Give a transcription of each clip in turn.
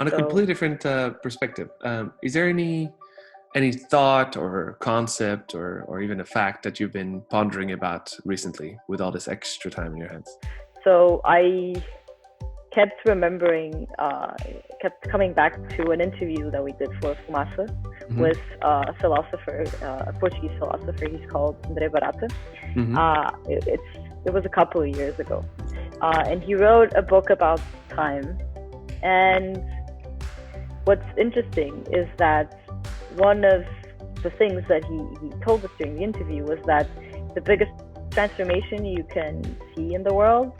On a completely different perspective, is there any thought or concept or even a fact that you've been pondering about recently with all this extra time in your hands? So I kept coming back to an interview that we did for Fumaça with a philosopher, a Portuguese philosopher. He's called André Barata. It was a couple of years ago. And he wrote a book about time. And what's interesting is that one of the things that he told us during the interview was that the biggest transformation you can see in the world,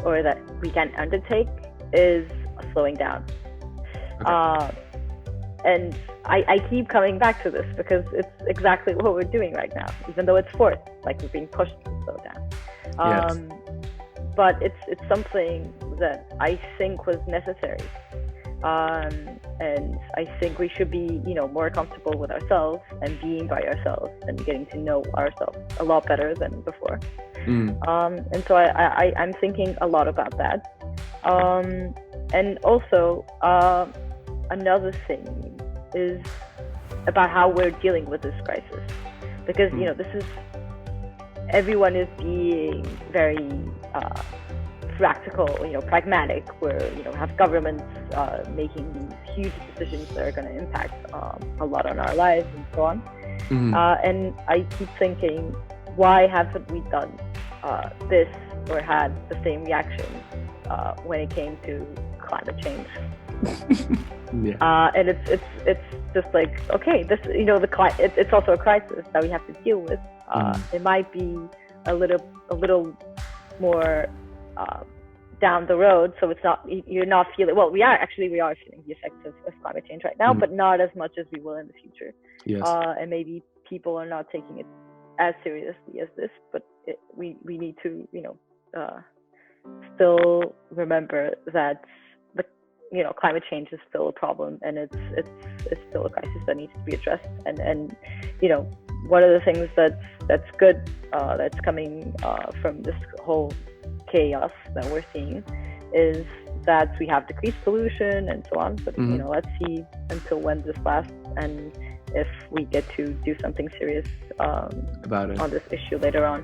or that we can undertake, is slowing down. Okay. And I keep coming back to this because it's exactly what we're doing right now, even though it's forced, like we're being pushed to slow down. Yes. But it's something that I think was necessary. And I think we should be, more comfortable with ourselves and being by ourselves and getting to know ourselves a lot better than before. And so I'm thinking a lot about that. And also, another thing is about how we're dealing with this crisis. Because, this is, everyone is being very practical, pragmatic, where, have governments making these huge decisions that are going to impact a lot on our lives and so on. And I keep thinking, why haven't we done this or had the same reaction when it came to climate change? And it's just like, okay, this, it's also a crisis that we have to deal with. It might be a little more down the road, so it's not, you're not feeling, well, we are feeling the effects of climate change right now, but not as much as we will in the future. Yes. And maybe people are not taking it as seriously as this, but we need to still remember that climate change is still a problem, and it's still a crisis that needs to be addressed. And one of the things that's good that's coming from this whole chaos that we're seeing is that we have decreased pollution and so on, but let's see until when this lasts, and if we get to do something serious about it on this issue later on.